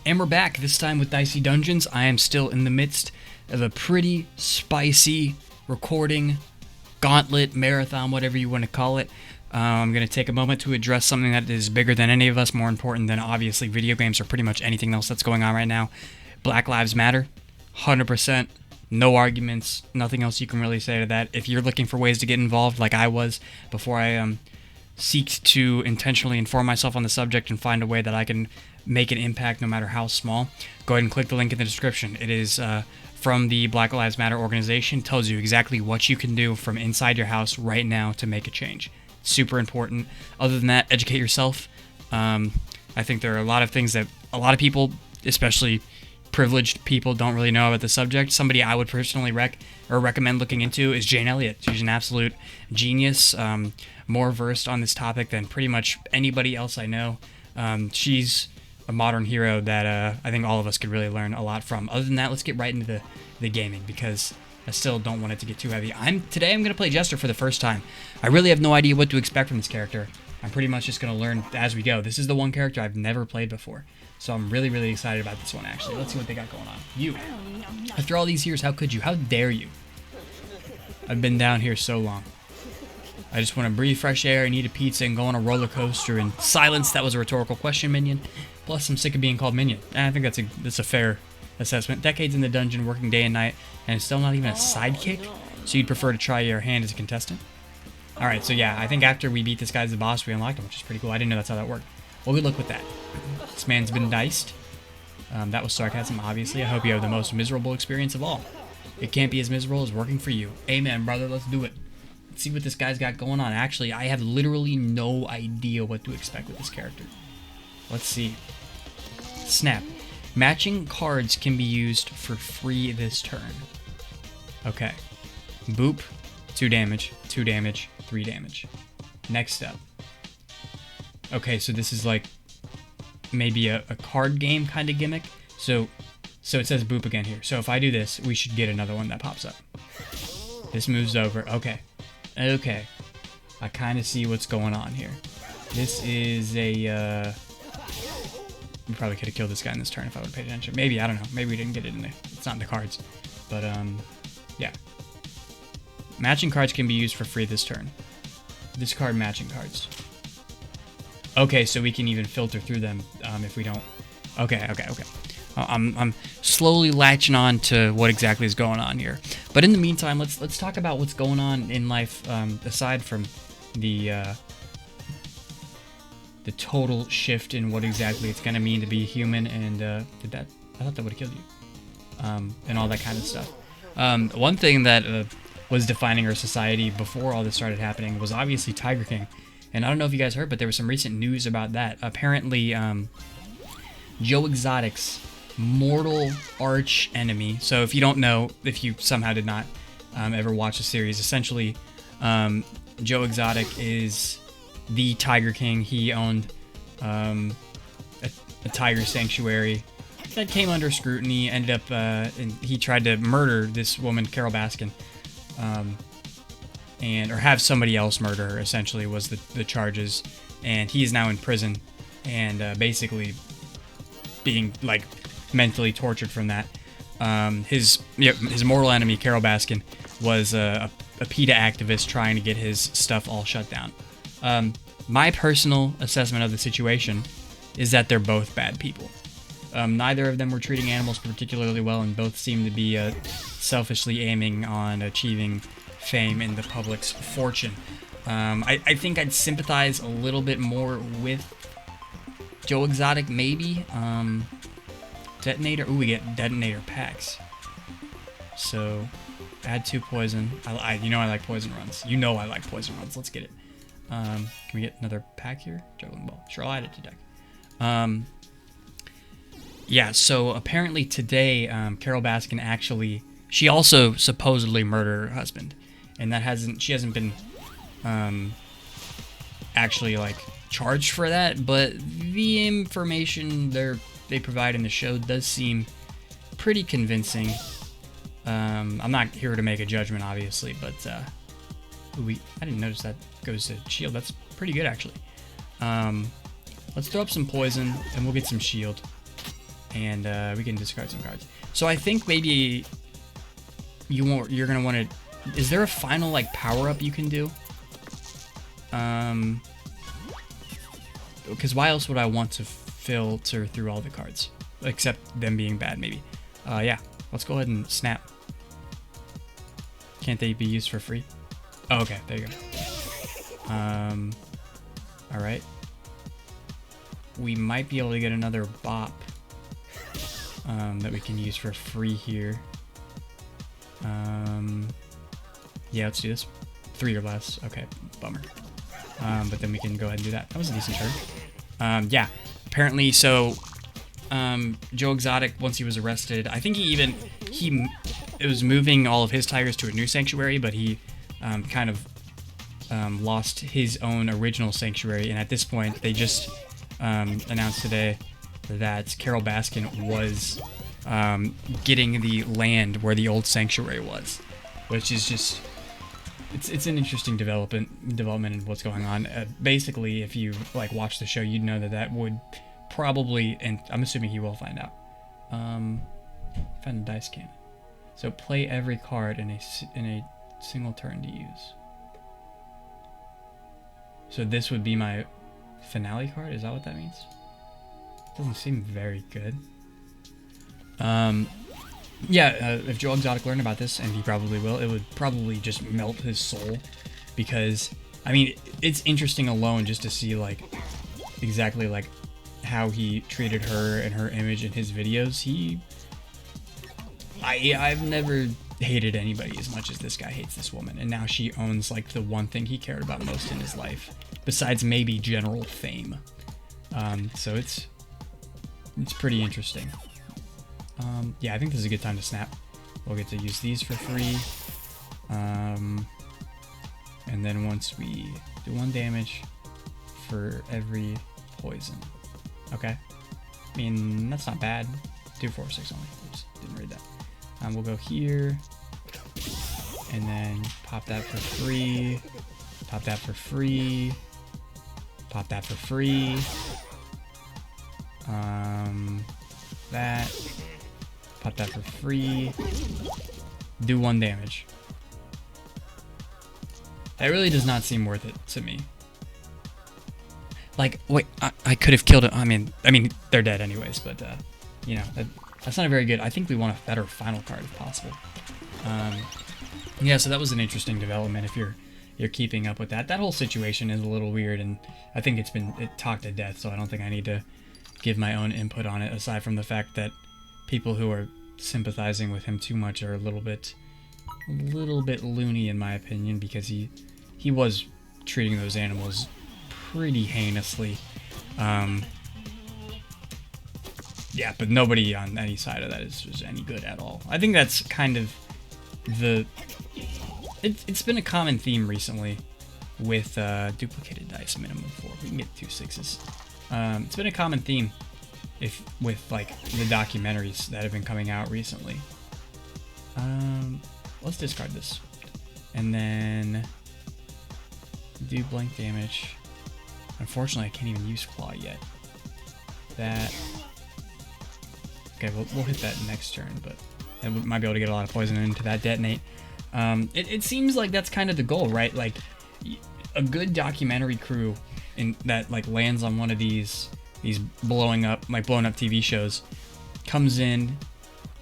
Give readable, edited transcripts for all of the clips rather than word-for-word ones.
And we're back, this time with Dicey Dungeons. I am still in the midst of a pretty spicy recording, gauntlet, marathon, whatever you want to call it. I'm going to take a moment to address something that is bigger than any of us, more important than obviously video games or pretty much anything else that's going on right now. Black Lives Matter, 100%. No arguments, nothing else you can really say to that. If you're looking for ways to get involved like I was before I seeked to intentionally inform myself on the subject and find a way that I can make an impact no matter how small, go ahead and click the link in the description. It is from the Black Lives Matter organization. It tells you exactly what you can do from inside your house right now to make a change. Super important. Other than that, educate yourself. I think there are a lot of things that a lot of people, especially privileged people, don't really know about the subject. Somebody I would personally recommend looking into is Jane Elliott. She's an absolute genius, more versed on this topic than pretty much anybody else I know. She's a modern hero that I think all of us could really learn a lot from. Other than that, let's get right into the gaming, because I still don't want it to get too heavy. Today I'm going to play Jester for the first time. I really have no idea what to expect from this character. I'm pretty much just going to learn as we go. This is the one character I've never played before, so I'm really, really excited about this one, actually. Let's see what they got going on. You. After all these years, how could you? How dare you? I've been down here so long. I just want to breathe fresh air and eat a pizza and go on a roller coaster in silence. That was a rhetorical question, Minion. Plus, I'm sick of being called Minion. And I think that's a fair assessment. Decades in the dungeon, working day and night, and still not even a sidekick? So you'd prefer to try your hand as a contestant? Alright, so yeah, I think after we beat this guy as the boss, we unlocked him, which is pretty cool. I didn't know that's how that worked. Well, good luck with that. This man's been diced. That was sarcasm, obviously. I hope you have the most miserable experience of all. It can't be as miserable as working for you. Amen, brother. Let's do it. Let's see what this guy's got going on. Actually, I have literally no idea what to expect with this character. Let's see. Snap. Matching cards can be used for free this turn. Okay. Boop. 2 damage. 2 damage. 3 damage. Next up. Okay, so this is like maybe a card game kind of gimmick. So it says boop again here. So if I do this, we should get another one that pops up. This moves over. Okay. Okay. I kind of see what's going on here. This is a... we probably could have killed this guy in this turn if I would have paid attention. Maybe, I don't know. Maybe we didn't get it in there. It's not in the cards. But, yeah. Matching cards can be used for free this turn. Discard matching cards. Okay, so we can even filter through them if we don't... Okay. I'm slowly latching on to what exactly is going on here. But in the meantime, let's talk about what's going on in life aside from the total shift in what exactly it's going to mean to be human, and I thought that would have killed you, and all that kind of stuff. One thing that was defining our society before all this started happening was obviously Tiger King, and I don't know if you guys heard, but there was some recent news about that. Apparently, Joe Exotic's mortal arch enemy, so if you don't know, if you somehow did not ever watch the series, essentially Joe Exotic is the Tiger King. He owned a tiger sanctuary that came under scrutiny, ended up, and he tried to murder this woman, Carol Baskin, or have somebody else murder her, essentially, was the charges, and he is now in prison, and basically being, like, mentally tortured from that. His mortal enemy, Carol Baskin, was a PETA activist trying to get his stuff all shut down. My personal assessment of the situation is that they're both bad people. Neither of them were treating animals particularly well, and both seem to be selfishly aiming on achieving fame and the public's fortune. I think I'd sympathize a little bit more with Joe Exotic, maybe. Detonator. Ooh, we get detonator packs. So, add 2 poison. You know I like poison runs. You know I like poison runs. Let's get it. Can we get another pack here? Juggling ball. Sure, I'll add it to deck. Yeah, so apparently today, Carol Baskin actually... She also supposedly murdered her husband. And she hasn't been actually, like, charged for that. But the information they provide in the show does seem pretty convincing. I'm not here to make a judgment, obviously, but I didn't notice that goes to shield. That's pretty good, actually. Let's throw up some poison, and we'll get some shield. and we can discard some cards. So I think maybe you're gonna want to. Is there a final like power up you can do? Because why else would I want to filter through all the cards except them being bad? Maybe. Yeah. Let's go ahead and snap. Can't they be used for free? Oh, okay. There you go. All right. We might be able to get another bop that we can use for free here. Yeah, let's do this. 3 or less. Okay, bummer. But then we can go ahead and do that. That was a decent turn. Yeah, apparently, so Joe Exotic, once he was arrested, I think he was moving all of his tigers to a new sanctuary, but he kind of lost his own original sanctuary, and at this point, they just announced today that Carol Baskin was getting the land where the old sanctuary was, which is just it's an interesting development in what's going on. Basically, if you like watch the show, you'd know that would probably, and I'm assuming he will find out. Find the dice cannon. So play every card in a single turn to use. So this would be my finale card. Is that what that means? Doesn't seem very good. Yeah, if Joe Exotic learned about this, and he probably will, it would probably just melt his soul, because, I mean, it's interesting alone just to see, like, exactly, like, how he treated her and her image in his videos. I've never hated anybody as much as this guy hates this woman, and now she owns, like, the one thing he cared about most in his life, besides maybe general fame. So it's pretty interesting. Yeah, I think this is a good time to snap. We'll get to use these for free. And then once we do 1 damage for every poison. Okay. I mean, that's not bad. 2, 4, 6 only. Oops, didn't read that. We'll go here. And then pop that for free. Pop that for free. Pop that for free. That. Pop that for free. Do 1 damage. That really does not seem worth it to me. Like, wait, I could have killed it. I mean, they're dead anyways, but, you know, that's not very good. I think we want a better final card if possible. Yeah, so that was an interesting development if you're keeping up with that. That whole situation is a little weird, and I think it talked to death, so I don't think I need to give my own input on it, aside from the fact that people who are sympathizing with him too much are a little bit loony in my opinion, because he was treating those animals pretty heinously. Yeah, but nobody on any side of that is any good at all. I think that's kind of it's been a common theme recently with duplicated dice, minimum 4. We can get 2 6s. It's been a common theme with like the documentaries that have been coming out recently. Let's discard this, and then do blank damage. Unfortunately, I can't even use claw yet. That. Okay, we'll hit that next turn, but we might be able to get a lot of poison into that detonate. It seems like that's kind of the goal, right? Like a good documentary crew that like lands on one of these blown up TV shows comes in,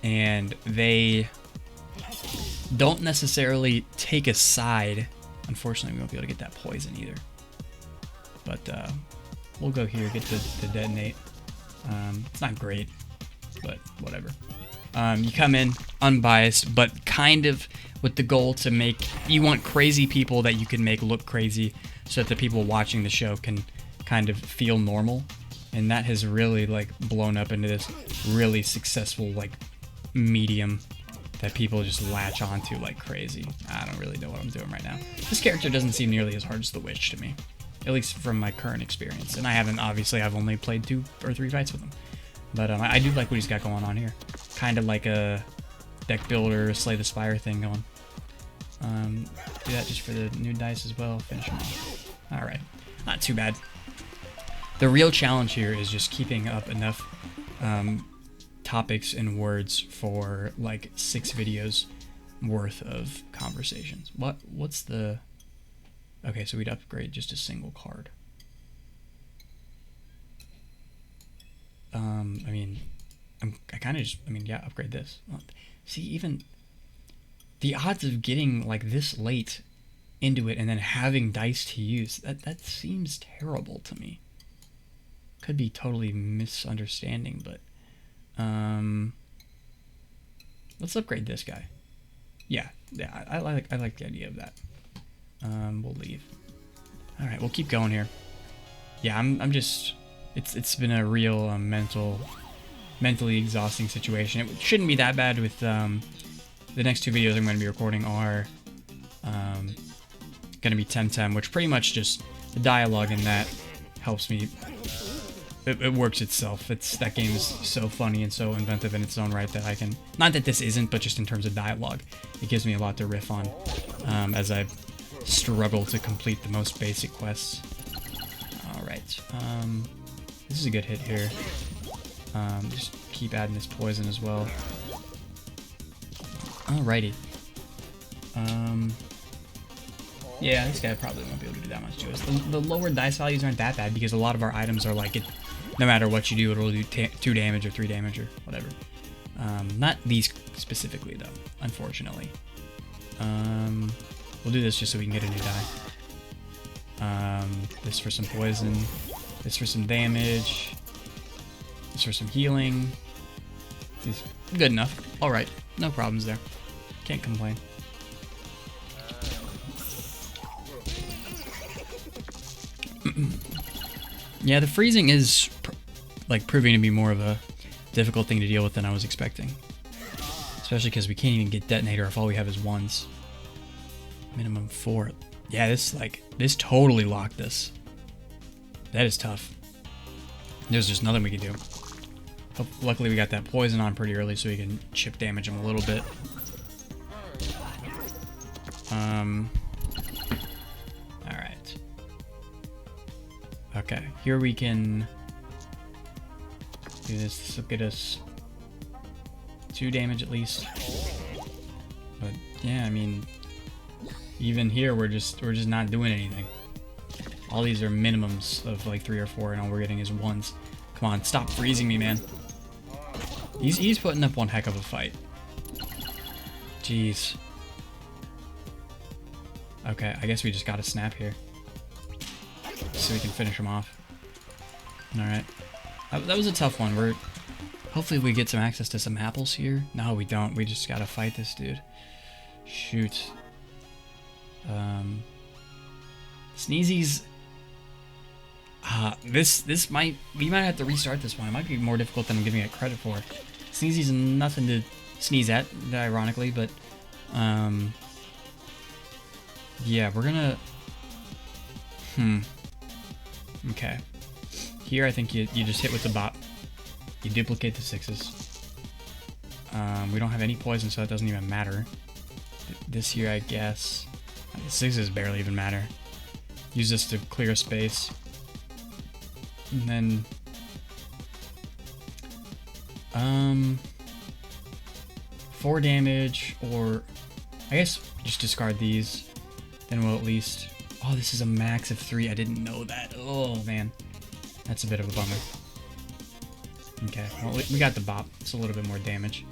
and they don't necessarily take a side. Unfortunately, we won't be able to get that poison either. But we'll go here, get the detonate. It's not great, but whatever. You come in unbiased, but kind of with the goal to make, you want crazy people that you can make look crazy, so that the people watching the show can kind of feel normal. And that has really like blown up into this really successful like medium that people just latch onto like crazy. I don't really know what I'm doing right now. This character doesn't seem nearly as hard as the Witch to me, at least from my current experience. And I've only played 2 or 3 fights with him. But I do like what he's got going on here. Kind of like a deck builder, Slay the Spire thing going. Do that just for the new dice as well. Finish him off. Alright. Not too bad. The real challenge here is just keeping up enough topics and words for like 6 videos worth of conversations. What's the... Okay, so we'd upgrade just a single card. I mean, I kind of just, I mean, yeah, upgrade this. Well, see, even the odds of getting like this late into it and then having dice to use, that seems terrible to me. Could be totally misunderstanding, but let's upgrade this guy. Yeah, I like the idea of that. We'll leave. All right, we'll keep going here. Yeah, I'm just, it's been a real mentally exhausting situation. It shouldn't be that bad with the next 2 videos I'm going to be recording are going to be Temtem, which pretty much just the dialogue in that helps me. It works itself. That game is so funny and so inventive in its own right that I can, not that this isn't, but just in terms of dialogue, it gives me a lot to riff on as I struggle to complete the most basic quests. All right, this is a good hit here. Just keep adding this poison as well. Alrighty. Yeah, this guy probably won't be able to do that much to us. The lower dice values aren't that bad because a lot of our items are like, no matter what you do, it'll do 2 damage or 3 damage or whatever. Not these specifically though, unfortunately. We'll do this just so we can get a new die. This for some poison, this for some damage, this for some healing. It's good enough. Alright, no problems there. Can't complain. Yeah, the freezing is like proving to be more of a difficult thing to deal with than I was expecting. Especially because we can't even get detonator if all we have is 1s. Minimum 4. Yeah, this totally locked this. That is tough. There's just nothing we can do. Luckily we got that poison on pretty early so we can chip damage him a little bit. Alright. Okay, here we can do this. This will get us 2 damage at least. But yeah, I mean, even here we're just not doing anything. All these are minimums of like 3 or 4, and all we're getting is 1s. Come on, stop freezing me, man. He's putting up one heck of a fight. Jeez. Okay, I guess we just gotta snap here so we can finish him off. Alright. That was a tough one. Hopefully we get some access to some apples here. No, we don't. We just gotta fight this dude. Shoot. Sneezy's... we might have to restart this one. It might be more difficult than I'm giving it credit for. Sneezy's nothing to sneeze at, ironically, but, yeah, we're gonna... Okay. Here, I think you just hit with the bot. You duplicate the 6s. We don't have any poison, so that doesn't even matter. This here, I guess... The 6s barely even matter. Use this to clear space. And then... 4 damage, or... I guess just discard these. Then we'll at least... Oh, this is a max of 3. I didn't know that. Oh, man. That's a bit of a bummer. Okay, well, we got the bop. It's a little bit more damage.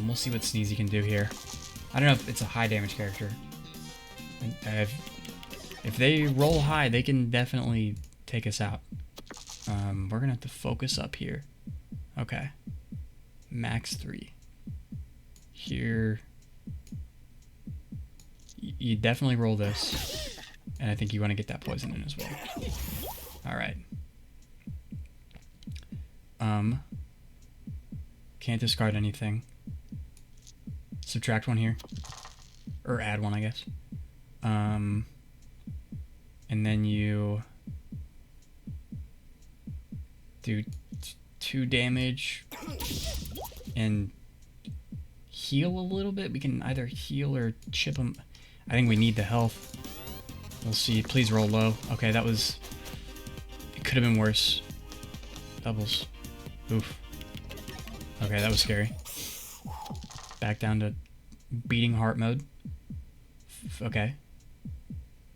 We'll see what Sneezy can do here. I don't know if it's a high damage character. If they roll high, they can definitely take us out. We're gonna have to focus up here. Okay. Max 3. Here. You definitely roll this. And I think you want to get that poison in as well. Alright. Can't discard anything. Subtract 1 here. Or add 1, I guess. And then you do 2 damage and heal a little bit. We can either heal or chip him. I think we need the health. We'll see. Please roll low. Okay, that was... It could have been worse. Doubles. Oof. Okay, that was scary. Back down to beating heart mode. Okay.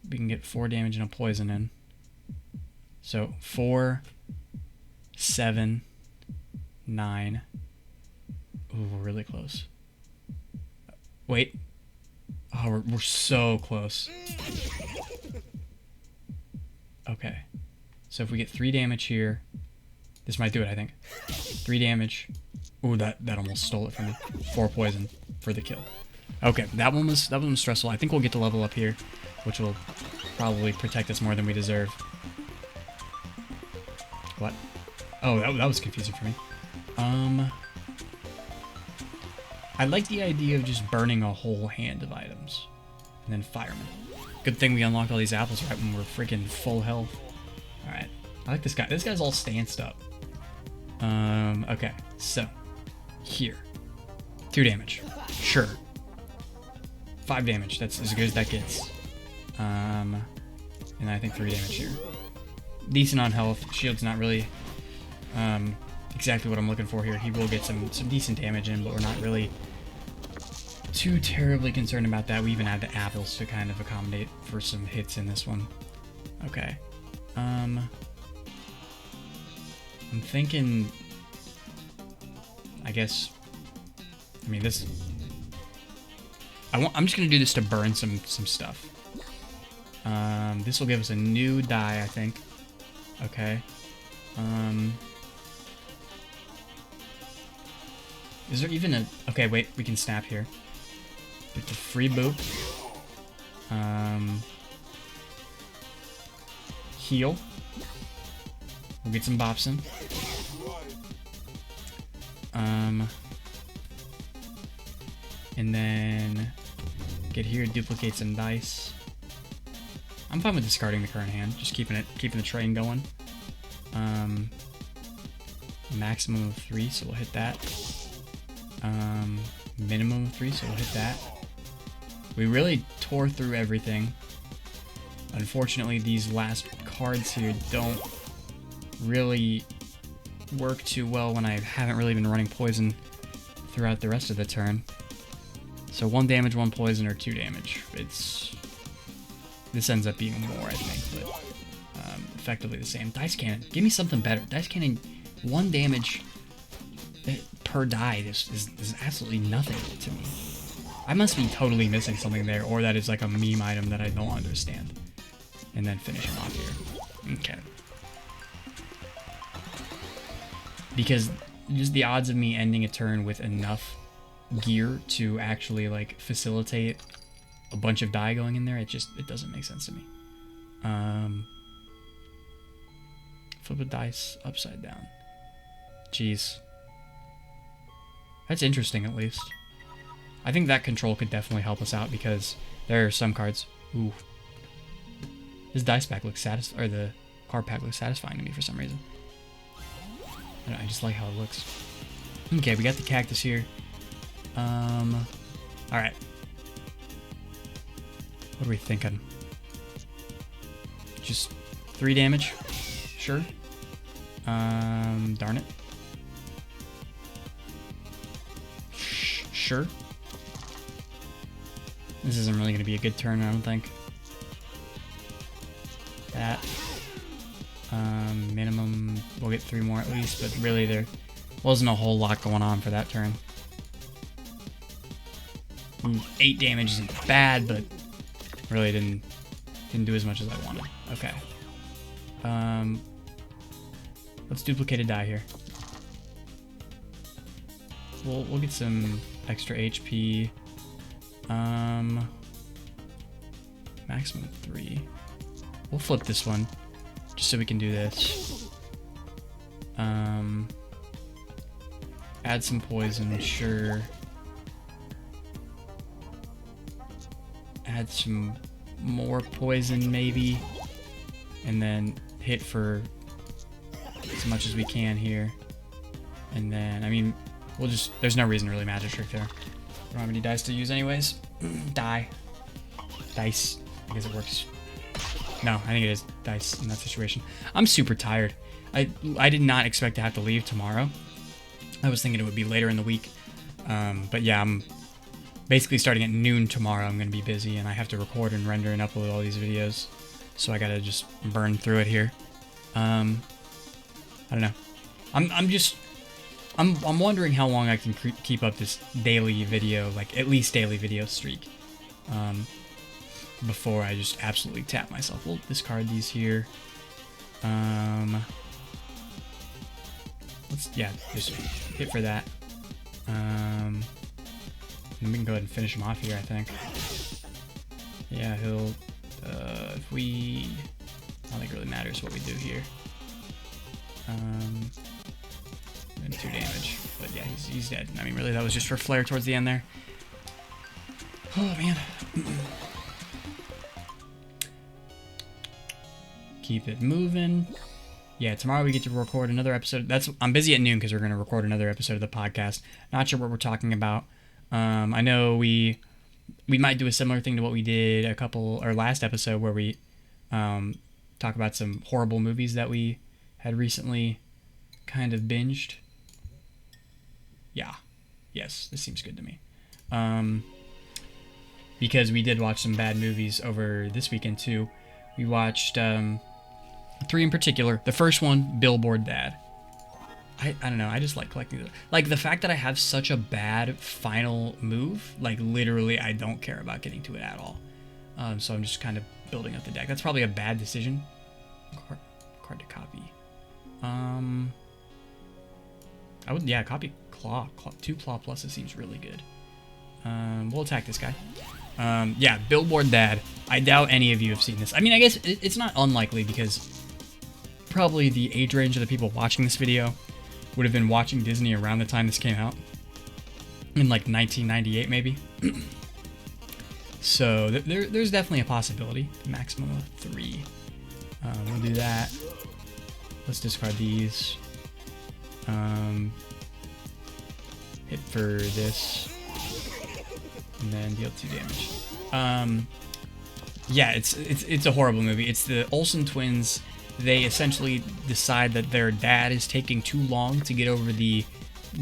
We can get 4 damage and a poison in. So 4, 7, 9. Ooh, we're really close. Wait. Oh, we're so close. Okay. So if we get 3 damage here, this might do it, I think. 3 damage. Ooh, that almost stole it from me. 4 poison for the kill. Okay, that one was stressful. I think we'll get to level up here, which will probably protect us more than we deserve. What? Oh, that was confusing for me. I like the idea of just burning a whole hand of items. And then firemen. Good thing we unlocked all these apples right when we're freaking full health. Alright. I like this guy. This guy's all stanced up. Okay. So. Here. 2 damage. Sure. 5 damage. That's as good as that gets. And I think 3 damage here. Decent on health. Shield's not really exactly what I'm looking for here. He will get some decent damage in, but we're not really too terribly concerned about that. We even had the apples to kind of accommodate for some hits in this one. Okay. I'm thinking, I guess, I mean this, I'm just gonna do this to burn some stuff. This will give us a new die, I think. Okay. Is there even a, okay, wait, we can snap here. Get the free boop. Heal. We'll get some bops in. And then get here, duplicate some dice. I'm fine with discarding the current hand, just keeping the train going. Maximum of 3, so we'll hit that. Minimum of 3, so we'll hit that. We really tore through everything. Unfortunately, these last cards here don't really work too well when I haven't really been running poison throughout the rest of the turn. So 1 damage, 1 poison, or 2 damage. This ends up being more, I think, but effectively the same. Dice Cannon, give me something better. Dice Cannon, 1 damage per die is absolutely nothing to me. I must be totally missing something there, or that is like a meme item that I don't understand. And then finish him off here. Okay. Because just the odds of me ending a turn with enough gear to actually like facilitate a bunch of die going in there, it doesn't make sense to me. Flip a dice upside down. Jeez. That's interesting, at least. I think that control could definitely help us out, because there are some cards. Ooh. This dice pack looks satisfying, or the card pack looks satisfying to me for some reason. I don't know, I just like how it looks. Okay, we got the cactus here. Alright. What are we thinking? Just 3 damage? Sure. Darn it. Sure. This isn't really going to be a good turn, I don't think. That. Minimum, we'll get 3 more at least, but really there wasn't a whole lot going on for that turn. 8 damage isn't bad, but really didn't do as much as I wanted. Okay. Let's duplicate a die here. We'll get some extra HP. Maximum 3. We'll flip this one just so we can do this. Add some poison, sure. Add some more poison, maybe. And then hit for as much as we can here. And then, I mean, we'll just, there's no reason to really magic trick there. We don't have any dice to use anyways. Dice. I guess it works. No, I think it is dice in that situation. I'm super tired. I did not expect to have to leave tomorrow. I was thinking it would be later in the week. But yeah, I'm basically starting at noon tomorrow. I'm going to be busy, and I have to record and render and upload all these videos. So I got to just burn through it here. I don't know. I'm wondering how long I can keep up this daily video, like at least daily video streak, before I just absolutely tap myself. We'll discard these here. Let's just hit for that. And we can go ahead and finish him off here, I think. Yeah, he'll. If we, I don't think it really matters what we do here. And 2 damage, but yeah, he's dead. I mean, really, that was just for flair towards the end there. Oh man. Keep it moving. Yeah, tomorrow we get to record another episode. I'm busy at noon because we're going to record another episode of the podcast. Not sure what we're talking about. I know we might do a similar thing to what we did last episode, where we talk about some horrible movies that we had recently kind of binged. Yeah. Yes, this seems good to me. Because we did watch some bad movies over this weekend too. We watched 3 in particular. The first one, Billboard Dad. I don't know, I just like collecting those. Like, the fact that I have such a bad final move, like, literally, I don't care about getting to it at all. So I'm just kind of building up the deck. That's probably a bad decision. Card to copy. I would, copy Claw. 2 Claw pluses seems really good. We'll attack this guy. Yeah, Billboard Dad. I doubt any of you have seen this. I mean, I guess it's not unlikely, because probably the age range of the people watching this video would have been watching Disney around the time this came out, in like 1998 maybe. So there's definitely a possibility. Maximum of 3. We'll do that. Let's discard these. Hit for this, and then deal 2 damage. Yeah, it's a horrible movie. It's the Olsen twins. They essentially decide that their dad is taking too long to get over the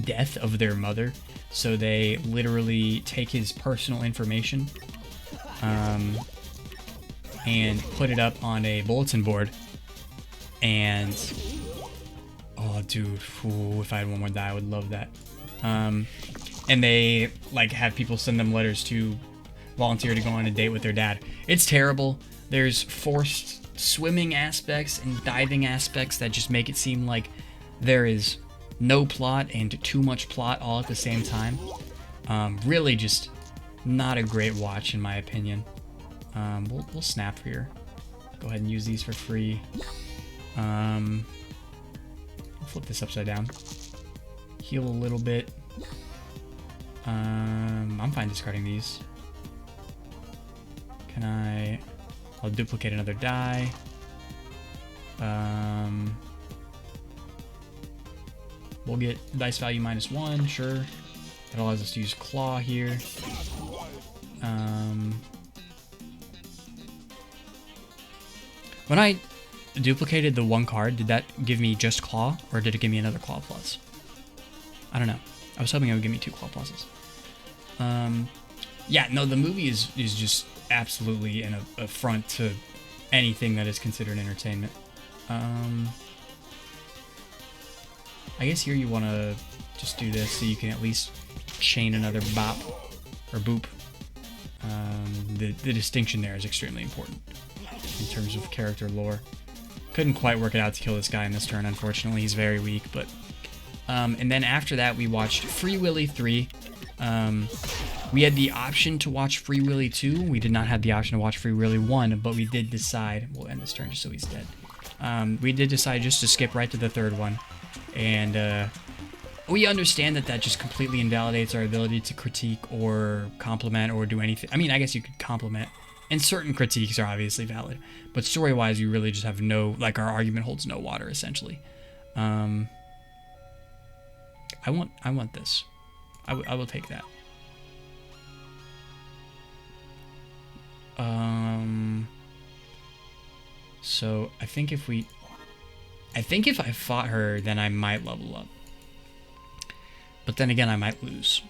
death of their mother, so they literally take his personal information and put it up on a bulletin board. And oh, dude, if I had one more die, I would love that. And they like have people send them letters to volunteer to go on a date with their dad. It's terrible. There's forced swimming aspects and diving aspects that just make it seem like there is no plot and too much plot all at the same time. Really just not a great watch in my opinion. We'll snap here. Go ahead and use these for free. We'll flip this upside down. Heal a little bit. I'm fine discarding these. I'll duplicate another die. We'll get dice value -1, sure. That allows us to use Claw here. When I duplicated the 1 card, did that give me just Claw, or did it give me another Claw plus? I don't know. I was hoping it would give me 2 Claw pluses. Yeah, no, the movie is just absolutely an affront to anything that is considered entertainment. I guess here you want to just do this so you can at least chain another bop or boop. The distinction there is extremely important in terms of character lore. Couldn't quite work it out to kill this guy in this turn, unfortunately. He's very weak, but... and then after that, we watched Free Willy 3. We had the option to watch Free Willy 2. We did not have the option to watch Free Willy 1, but we did decide... We'll end this turn just so he's dead. We did decide just to skip right to the 3rd one. And we understand that that just completely invalidates our ability to critique or compliment or do anything. I mean, I guess you could compliment. And certain critiques are obviously valid. But story-wise, you really just have no... Like, our argument holds no water, essentially. I want this. I will take that. So I think if I fought her, then I might level up. But then again, I might lose.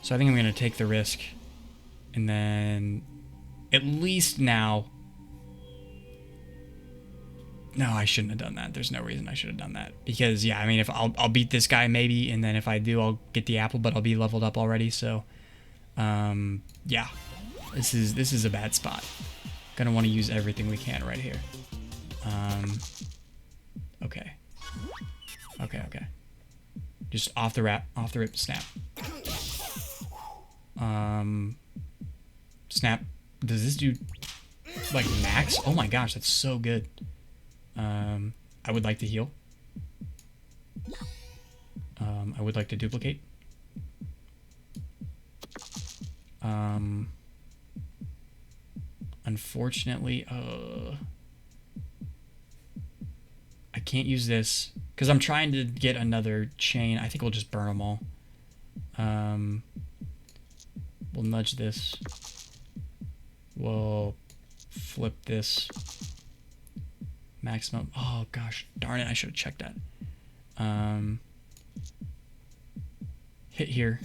So I think I'm going to take the risk. And then at least now... No, I shouldn't have done that. There's no reason I should have done that. Because, yeah, I mean, if I'll beat this guy maybe, and then if I do, I'll get the apple, but I'll be leveled up already. So, yeah. This is a bad spot. Gonna want to use everything we can right here. Okay. Okay. Just off the rip, snap. Snap. Does this do, like, max? Oh my gosh, that's so good. I would like to heal. I would like to duplicate. Unfortunately, I can't use this because I'm trying to get another chain. I think we'll just burn them all. We'll nudge this. We'll flip this. Maximum. Oh gosh, darn it! I should have checked that. Hit here.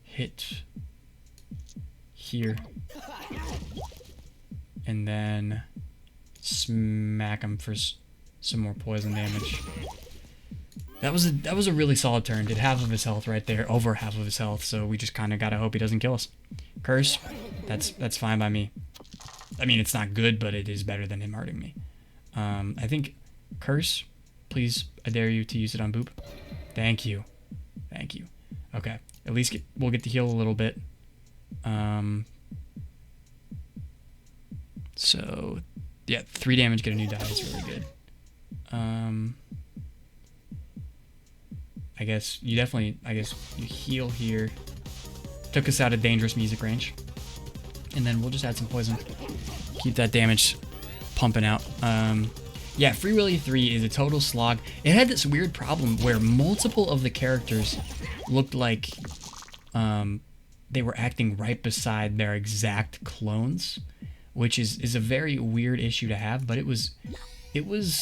Hit here. And then smack him for some more poison damage. That was a really solid turn. Did half of his health right there, over half of his health. So we just kind of gotta hope he doesn't kill us. Curse. That's fine by me. I mean, it's not good, but it is better than him hurting me. I think curse. Please, I dare you to use it on Boop. Thank you. Thank you. Okay. At least we'll get to heal a little bit. So, yeah, 3 damage, get a new die is really good. I guess you heal here. Took us out of dangerous music range. And then we'll just add some poison. Keep that damage pumping out. Yeah, Free Willy 3 is a total slog. It had this weird problem where multiple of the characters looked like they were acting right beside their exact clones, which is a very weird issue to have, but it was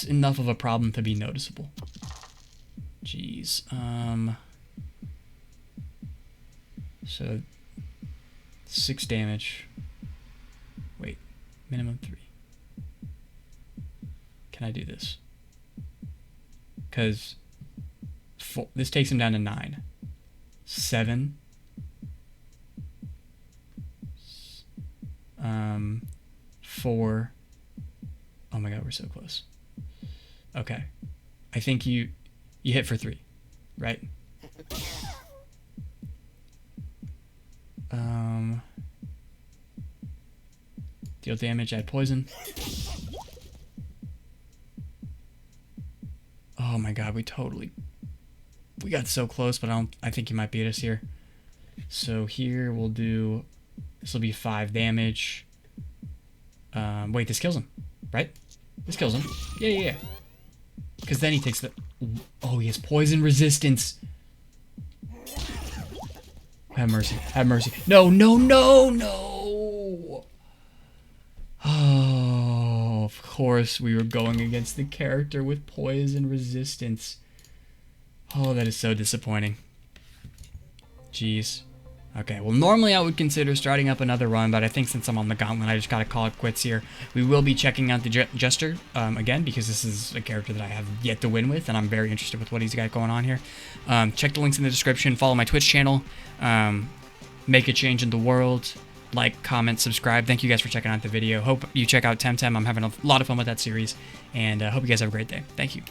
enough of a problem to be noticeable. Jeez. So 6 damage. Wait, minimum 3. Can I do this? Because this takes him down to 9. 7. 4. Oh my god, we're so close. Okay. I think you hit for 3, right? Deal damage, add poison. Oh my god, we got so close, but I think he might beat us here. So here we'll do, this will be 5 damage. Wait, this kills him, right? This kills him. Yeah. Because then he takes the, oh, he has poison resistance. Have mercy, have mercy. No. Oh, of course we were going against the character with poison resistance. Oh, that is so disappointing. Jeez. Okay, well, normally I would consider starting up another run, but I think since I'm on the gauntlet, I just gotta call it quits here. We will be checking out the Jester again, because this is a character that I have yet to win with, and I'm very interested with what he's got going on here. Check the links in the description, follow my Twitch channel, make a change in the world, like, comment, subscribe. Thank you guys for checking out the video. Hope you check out Temtem. I'm having a lot of fun with that series, and hope you guys have a great day. Thank you.